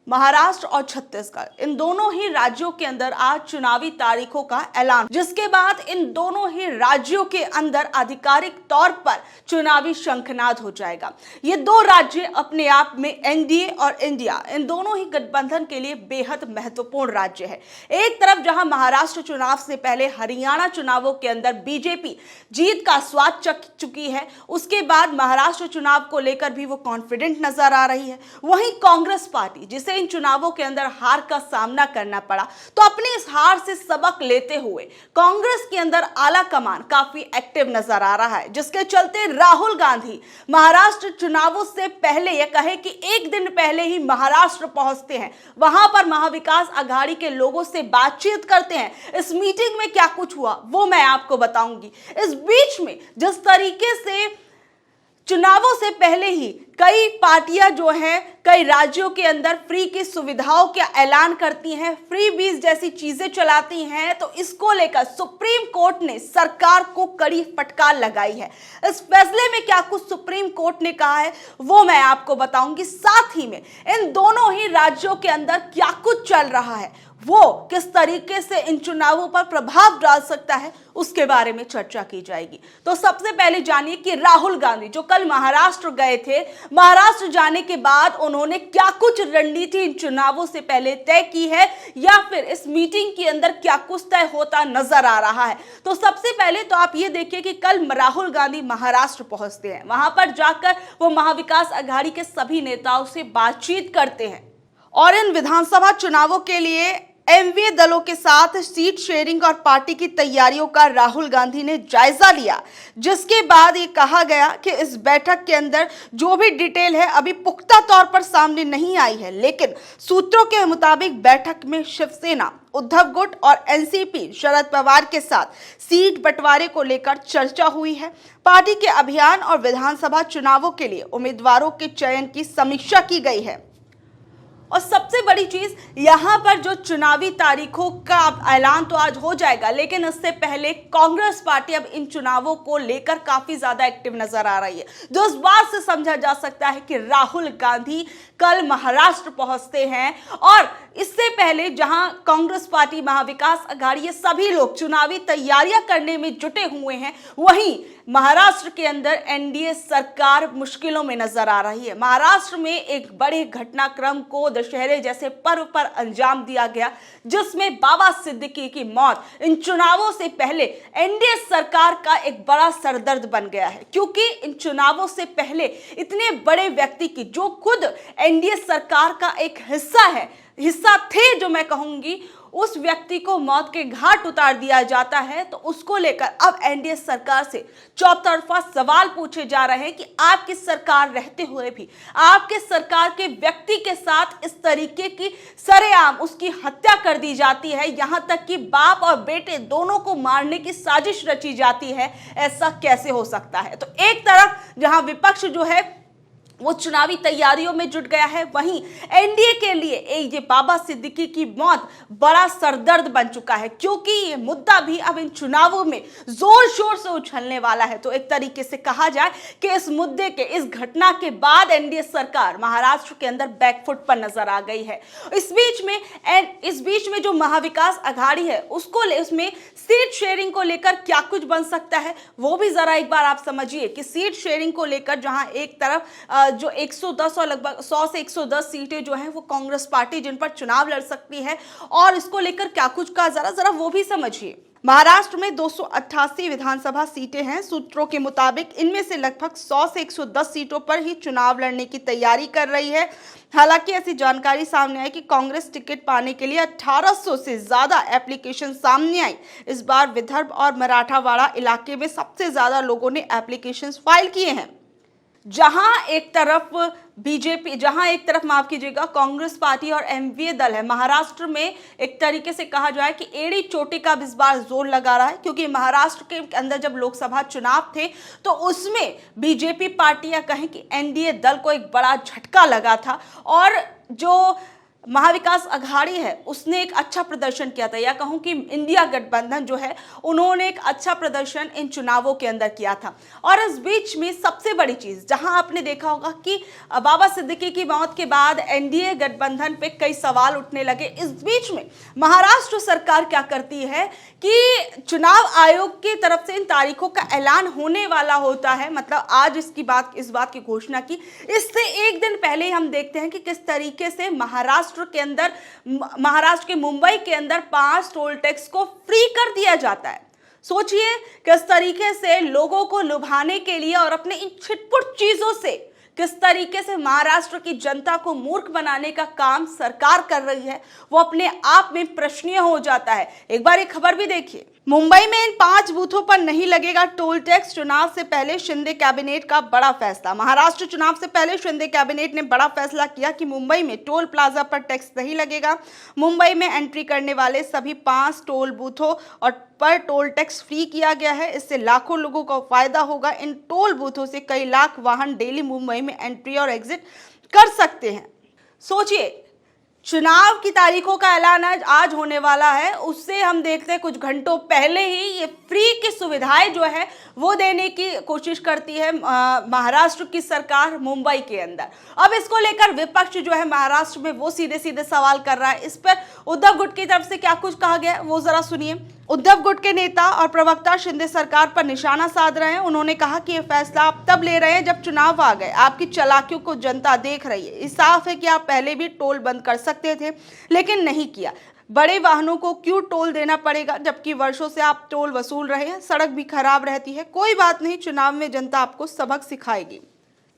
महाराष्ट्र और छत्तीसगढ़ इन दोनों ही राज्यों के अंदर आज चुनावी तारीखों का ऐलान, जिसके बाद इन दोनों ही राज्यों के अंदर आधिकारिक तौर पर चुनावी शंखनाद हो जाएगा। ये दो राज्य अपने आप में एनडीए और इंडिया इन दोनों ही गठबंधन के लिए बेहद महत्वपूर्ण राज्य है। एक तरफ जहां महाराष्ट्र चुनाव से पहले हरियाणा चुनावों के अंदर बीजेपी जीत का स्वाद चख चुकी है, उसके बाद महाराष्ट्र चुनाव को लेकर भी वो कॉन्फिडेंट नजर आ रही है। वहीं कांग्रेस पार्टी जिसे इन चुनावों के अंदर हार का सामना करना पड़ा, तो अपनी इस हार से सबक लेते हुए कांग्रेस के अंदर आला कमान काफी एक्टिव नजर आ रहा है, जिसके चलते राहुल गांधी महाराष्ट्र चुनावों से पहले, यह कहे कि एक दिन पहले ही महाराष्ट्र पहुंचते हैं, वहां पर महाविकास आघाड़ी के लोगों से बातचीत करते हैं। इस मीटिंग में क्या कुछ हुआ वो मैं आपको बताऊंगी। इस बीच में जिस तरीके से चुनावों से पहले ही कई पार्टियां जो हैं कई राज्यों के अंदर फ्री की सुविधाओं का ऐलान करती हैं, फ्री बीज जैसी चीजें चलाती हैं, तो इसको लेकर सुप्रीम कोर्ट ने सरकार को कड़ी फटकार लगाई है। इस फैसले में क्या कुछ सुप्रीम कोर्ट ने कहा है वो मैं आपको बताऊंगी। साथ ही में इन दोनों ही राज्यों के अंदर क्या कुछ चल रहा है, वो किस तरीके से इन चुनावों पर प्रभाव डाल सकता है, उसके बारे में चर्चा की जाएगी। तो सबसे पहले जानिए कि राहुल गांधी जो कल महाराष्ट्र गए थे, महाराष्ट्र जाने के बाद उन्होंने क्या कुछ रणनीति इन चुनावों से पहले तय की है, या फिर इस मीटिंग के अंदर क्या कुछ तय होता नजर आ रहा है। तो सबसे पहले तो आप ये देखिए कि कल राहुल गांधी महाराष्ट्र पहुंचते हैं, वहां पर जाकर वो महाविकास आघाड़ी के सभी नेताओं से बातचीत करते हैं और इन विधानसभा चुनावों के लिए एमवीए दलों के साथ सीट शेयरिंग और पार्टी की तैयारियों का राहुल गांधी ने जायजा लिया, जिसके बाद ये कहा गया कि इस बैठक के अंदर जो भी डिटेल है अभी पुख्ता तौर पर सामने नहीं आई है, लेकिन सूत्रों के मुताबिक बैठक में शिवसेना, उद्धव गुट और एनसीपी शरद पवार के साथ सीट बंटवारे को लेकर चर्चा हुई है। पार्टी के अभियान और विधानसभा चुनावों के लिए उम्मीदवारों के चयन की समीक्षा की गई है। और सबसे बड़ी चीज यहां पर जो चुनावी तारीखों का ऐलान तो आज हो जाएगा, लेकिन इससे पहले कांग्रेस पार्टी अब इन चुनावों को लेकर काफी ज्यादा एक्टिव नजर आ रही है, जो इस बात से समझा जा सकता है कि राहुल गांधी कल महाराष्ट्र पहुंचते हैं। और इससे पहले जहां कांग्रेस पार्टी, महाविकास आघाड़ी, ये सभी लोग चुनावी तैयारियां करने में जुटे हुए हैं, वहीं महाराष्ट्र के अंदर एनडीए सरकार मुश्किलों में नजर आ रही है। महाराष्ट्र में एक बड़े घटनाक्रम को दशहरे जैसे पर्व पर अंजाम दिया गया, जिसमें बाबा सिद्दीकी की मौत इन चुनावों से पहले एनडीए सरकार का एक बड़ा सरदर्द बन गया है, क्योंकि इन चुनावों से पहले इतने बड़े व्यक्ति की, जो खुद एनडीए सरकार का एक हिस्सा थे, जो मैं कहूंगी, उस व्यक्ति को मौत के घाट उतार दिया जाता है। तो उसको लेकर अब एनडीए सरकार से चौतरफा सवाल पूछे जा रहे हैं कि आपकी सरकार रहते हुए भी आपके सरकार के व्यक्ति के साथ इस तरीके की सरेआम उसकी हत्या कर दी जाती है, यहां तक कि बाप और बेटे दोनों को मारने की साजिश रची जाती है, ऐसा कैसे हो सकता है। तो एक तरफ जहां विपक्ष जो है वो चुनावी तैयारियों में जुट गया है, वहीं एनडीए के लिए ये बाबा सिद्दीकी की मौत बड़ा सरदर्द बन चुका है, क्योंकि ये मुद्दा भी अब इन चुनावों में जोर शोर से उछलने वाला है। तो एक तरीके से कहा जाए कि इस मुद्दे के, इस घटना के बाद एनडीए सरकार महाराष्ट्र के अंदर बैकफुट पर नजर आ गई है। इस बीच में जो महाविकास आघाड़ी है उसमें सीट शेयरिंग को लेकर क्या कुछ बन सकता है, वो भी जरा एक बार आप समझिए कि सीट शेयरिंग को लेकर जहां एक तरफ जो 110 और लगभग 100 से 110 सीटें जो हैं वो कांग्रेस पार्टी जिन पर चुनाव लड़ सकती है, और इसको लेकर क्या कुछ कहा, जरा वो भी समझिए। महाराष्ट्र में 288 विधानसभा सीटें हैं। सूत्रों के मुताबिक इनमें से लगभग 100 से 110 सीटों पर ही चुनाव लड़ने की तैयारी कर रही है। हालांकि ऐसी जानकारी सामने आई कि कांग्रेस टिकट पाने के लिए 1800 से ज्यादा एप्लीकेशन सामने आई। इस बार विदर्भ और मराठावाड़ा इलाके में सबसे ज्यादा लोगों ने एप्लीकेशन फाइल किए हैं। जहां एक तरफ माफ कीजिएगा कांग्रेस पार्टी और एमवीए दल है, महाराष्ट्र में एक तरीके से कहा जाए कि एड़ी चोटी का इस बार जोर लगा रहा है, क्योंकि महाराष्ट्र के अंदर जब लोकसभा चुनाव थे तो उसमें बीजेपी पार्टी या कहें कि एनडीए दल को एक बड़ा झटका लगा था, और जो महाविकास अघाड़ी है उसने एक अच्छा प्रदर्शन किया था, या कहूं कि इंडिया गठबंधन जो है उन्होंने एक अच्छा प्रदर्शन इन चुनावों के अंदर किया था। और इस बीच में सबसे बड़ी चीज, जहां आपने देखा होगा कि बाबा सिद्दीकी की मौत के बाद एनडीए गठबंधन पे कई सवाल उठने लगे। इस बीच में महाराष्ट्र सरकार क्या करती है कि चुनाव आयोग की तरफ से इन तारीखों का ऐलान होने वाला होता है, मतलब आज इस बात की घोषणा की। इससे एक दिन पहले हम देखते हैं कि किस तरीके से महाराष्ट्र के मुंबई के अंदर 5 टोल टैक्स को फ्री कर दिया जाता है। सोचिए किस तरीके से लोगों को लुभाने के लिए और अपने इन छिटपुट चीजों से किस तरीके से महाराष्ट्र की जनता को मूर्ख बनाने का काम सरकार कर रही है, वो अपने आप में प्रश्नीय हो जाता है। एक बार एक खबर भी देखिए। मुंबई में इन 5 बूथों पर नहीं लगेगा टोल टैक्स, चुनाव से पहले शिंदे कैबिनेट का बड़ा फैसला। महाराष्ट्र चुनाव से पहले शिंदे कैबिनेट ने बड़ा फैसला किया कि मुंबई में टोल प्लाजा पर टैक्स नहीं लगेगा। मुंबई में एंट्री करने वाले सभी 5 टोल बूथों और पर टोल टैक्स फ्री किया गया है। इससे लाखों लोगों को फायदा होगा। इन टोल बूथों से कई लाख वाहन डेली मुंबई में एंट्री और एग्जिट कर सकते हैं। सोचिए, चुनाव की तारीखों का ऐलान आज होने वाला है, उससे हम देखते हैं कुछ घंटों पहले ही ये फ्री की सुविधाएं जो है वो देने की कोशिश करती है महाराष्ट्र की सरकार मुंबई के अंदर। अब इसको लेकर विपक्ष जो है महाराष्ट्र में वो सीधे सीधे सवाल कर रहा है। इस पर उद्धव गुट की तरफ से क्या कुछ कहा गया है वो जरा सुनिए। उद्धव गुट के नेता और प्रवक्ता शिंदे सरकार पर निशाना साध रहे हैं। उन्होंने कहा कि ये फैसला आप तब ले रहे हैं जब चुनाव आ गए। आपकी चालाकियों को जनता देख रही है। ये साफ है कि आप पहले भी टोल बंद कर सकते थे लेकिन नहीं किया। बड़े वाहनों को क्यों टोल देना पड़ेगा जबकि वर्षों से आप टोल वसूल रहे हैं। सड़क भी खराब रहती है। कोई बात नहीं, चुनाव में जनता आपको सबक सिखाएगी।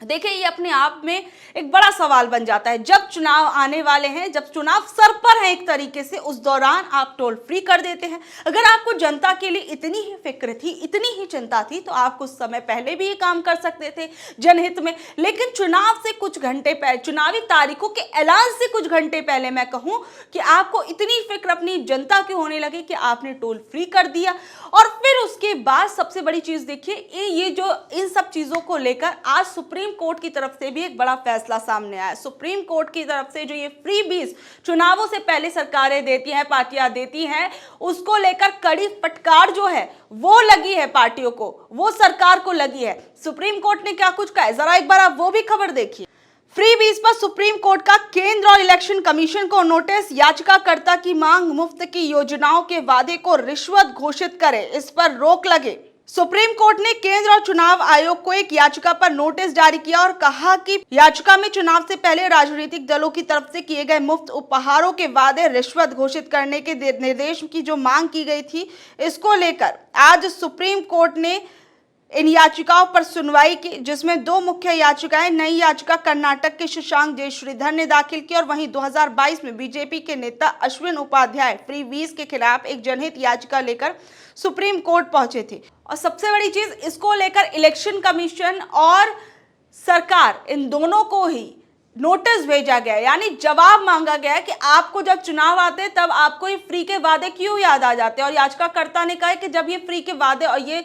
देखिए, ये अपने आप में एक बड़ा सवाल बन जाता है। जब चुनाव आने वाले हैं, जब चुनाव सर पर है एक तरीके से, उस दौरान आप टोल फ्री कर देते हैं। अगर आपको जनता के लिए इतनी ही फिक्र थी, इतनी ही चिंता थी, तो आप कुछ समय पहले भी ये काम कर सकते थे जनहित में। लेकिन चुनाव से कुछ घंटे पहले, चुनावी तारीखों के ऐलान से कुछ घंटे पहले मैं कहूं कि आपको इतनी फिक्र अपनी जनता की होने लगी कि आपने टोल फ्री कर दिया। और फिर उसके बाद सबसे बड़ी चीज देखिए, ये जो इन सब चीजों को लेकर आज सुप्रीम कोर्ट की तरफ से भी एक बड़ा फैसला सामने आया। सुप्रीम कोर्ट की तरफ से जो ये फ्रीबीज चुनावों से पहले सरकारें देती हैं, पार्टियां देती हैं, उसको लेकर कड़ी फटकार जो है वो लगी है पार्टियों को, वो सरकार को लगी है। सुप्रीम कोर्ट ने क्या कुछ कहा है, जरा एक बार आप वो भी खबर देखिए। फ्रीबीज पर सुप्रीम कोर्ट का केंद्र और इलेक्शन कमीशन को नोटिस। याचिकाकर्ता की मांग मुफ्त की योजनाओं के वादे को रिश्वत घोषित करे, इस पर रोक लगे। सुप्रीम कोर्ट ने केंद्र और चुनाव आयोग को एक याचिका पर नोटिस जारी किया और कहा कि याचिका में चुनाव से पहले राजनीतिक दलों की तरफ से किए गए मुफ्त उपहारों के वादे रिश्वत घोषित करने के निर्देश की जो मांग की गई थी, इसको लेकर आज सुप्रीम कोर्ट ने इन याचिकाओं पर सुनवाई की, जिसमें 2 मुख्य याचिकाएं, नई याचिका कर्नाटक के शशांक जयश्रीधर ने दाखिल की और वहीं 2022 में बीजेपी के नेता अश्विन उपाध्याय फ्रीबीज के खिलाफ एक जनहित याचिका लेकर सुप्रीम कोर्ट पहुंचे थे। और सबसे बड़ी चीज, इसको लेकर इलेक्शन कमीशन और सरकार, इन दोनों को ही नोटिस भेजा गया, यानी जवाब मांगा गया है कि आपको जब चुनाव आते हैं तब आपको ये फ्री के वादे क्यों याद आ जाते हैं। और याचिकाकर्ता ने कहा कि जब ये फ्री के वादे और ये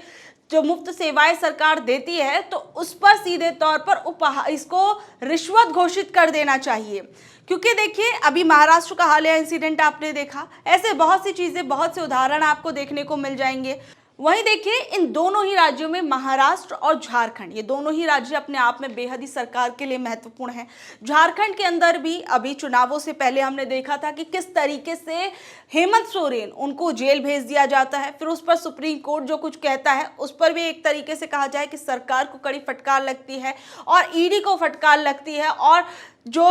जो मुफ्त सेवाएं सरकार देती है तो उस पर सीधे तौर पर इसको रिश्वत घोषित कर देना चाहिए। क्योंकि देखिए, अभी महाराष्ट्र का हालिया इंसिडेंट आपने देखा, ऐसे बहुत सी चीजें, बहुत से उदाहरण आपको देखने को मिल जाएंगे। वहीं देखिए, इन दोनों ही राज्यों में, महाराष्ट्र और झारखंड, ये दोनों ही राज्य अपने आप में बेहद ही सरकार के लिए महत्वपूर्ण है। झारखंड के अंदर भी अभी चुनावों से पहले हमने देखा था कि किस तरीके से हेमंत सोरेन, उनको जेल भेज दिया जाता है, फिर उस पर सुप्रीम कोर्ट जो कुछ कहता है उस पर भी एक तरीके से कहा जाए कि सरकार को कड़ी फटकार लगती है और ईडी को फटकार लगती है और जो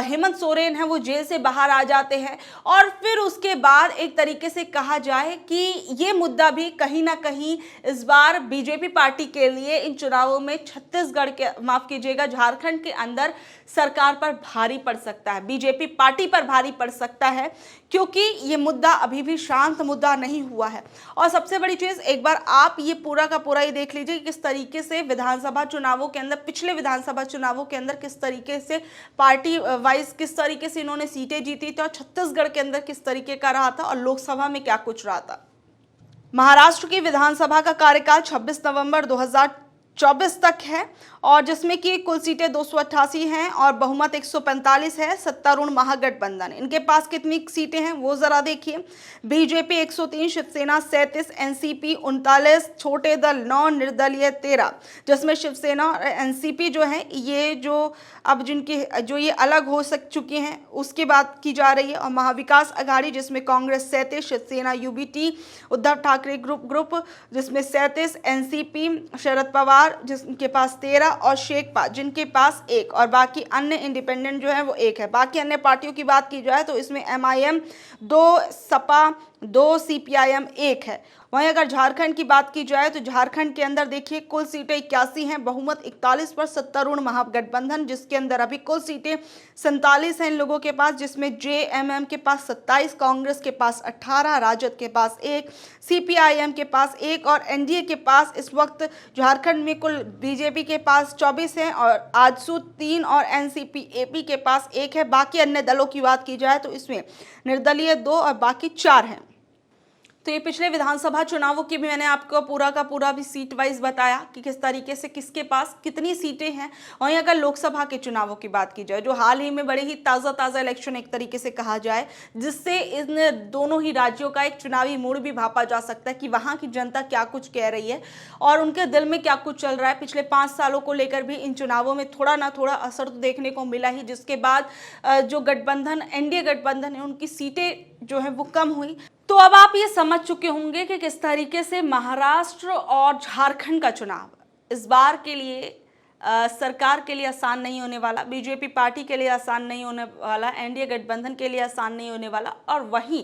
हेमंत सोरेन है वो जेल से बाहर आ जाते हैं। और फिर उसके बाद एक तरीके से कहा जाए कि ये मुद्दा भी कहीं ना कहीं इस बार बीजेपी पार्टी के लिए इन चुनावों में छत्तीसगढ़ के, माफ कीजिएगा, झारखंड के अंदर सरकार पर भारी पड़ सकता है, बीजेपी पार्टी पर भारी पड़ सकता है, क्योंकि ये मुद्दा अभी भी शांत मुद्दा नहीं हुआ है। और सबसे बड़ी चीज, एक बार आप ये पूरा का पूरा ही देख लीजिए किस तरीके से विधानसभा चुनावों के अंदर, पिछले विधानसभा चुनावों के अंदर किस तरीके से पार्टी वाइज किस तरीके से इन्होंने सीटें जीती थी और छत्तीसगढ़ के अंदर किस तरीके का रहा था और लोकसभा में क्या कुछ रहा था। महाराष्ट्र की विधानसभा का कार्यकाल 26 नवंबर 24 तक है और जिसमें कि कुल सीटें 288 हैं और बहुमत 145 है। सत्तारूढ़ महागठबंधन, इनके पास कितनी सीटें हैं वो जरा देखिए। बीजेपी 103, शिवसेना 37, एनसीपी 39, छोटे दल 9, निर्दलीय 13, जिसमें शिवसेना और एनसीपी जो है ये जो अब जिनके जो ये अलग हो चुके हैं उसकी बात की जा रही है। और महाविकास अघाड़ी जिसमें कांग्रेस 37, शिवसेना यूबीटी, उद्धव ठाकरे ग्रुप जिसमें 37, एनसीपी शरद पवार जिनके पास 13 और शेखपा जिनके पास 1 और बाकी अन्य इंडिपेंडेंट जो है वो 1 है। बाकी अन्य पार्टियों की बात की जाए तो इसमें एमआईएम 2, सपा 2, सीपीआईएम 1 है। वहीं अगर झारखंड की बात की जाए तो झारखंड के अंदर देखिए कुल सीटें 81 हैं, बहुमत 41 पर सत्तारूढ़ महागठबंधन, जिसके अंदर अभी कुल सीटें 47 हैं इन लोगों के पास, जिसमें जेएमएम के पास 27, कांग्रेस के पास 18, राजद के पास 1, सीपीआईएम के पास 1 और एनडीए के पास इस वक्त झारखंड में कुल बीजेपी के पास 24 हैं और आजसू 3 और एनसीपी एपी के पास 1 है। बाकी अन्य दलों की बात की जाए तो इसमें निर्दलीय 2 और बाकी 4 हैं। तो ये पिछले विधानसभा चुनावों की भी मैंने आपको पूरा का पूरा भी सीट वाइज बताया कि किस तरीके से किसके पास कितनी सीटें हैं। और यहाँ अगर लोकसभा के चुनावों की बात की जाए जो हाल ही में बड़े ही ताज़ा इलेक्शन एक तरीके से कहा जाए, जिससे इन दोनों ही राज्यों का एक चुनावी मूड भी भापा जा सकता है कि वहाँ की जनता क्या कुछ कह रही है और उनके दिल में क्या कुछ चल रहा है। पिछले 5 सालों को लेकर भी इन चुनावों में थोड़ा ना थोड़ा असर तो देखने को मिला ही, जिसके बाद जो गठबंधन एनडीए गठबंधन है उनकी सीटें जो है वो कम हुई। तो अब आप ये समझ चुके होंगे कि किस तरीके से महाराष्ट्र और झारखंड का चुनाव इस बार के लिए सरकार के लिए आसान नहीं होने वाला, बीजेपी पार्टी के लिए आसान नहीं होने वाला, एनडीए गठबंधन के लिए आसान नहीं होने वाला। और वहीं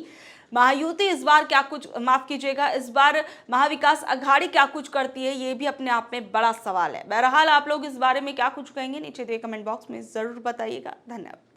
महायुति इस बार क्या कुछ, माफ कीजिएगा, इस बार महाविकास अघाड़ी क्या कुछ करती है, ये भी अपने आप में बड़ा सवाल है। बहरहाल आप लोग इस बारे में क्या कुछ कहेंगे नीचे दिए कमेंट बॉक्स में जरूर बताइएगा। धन्यवाद।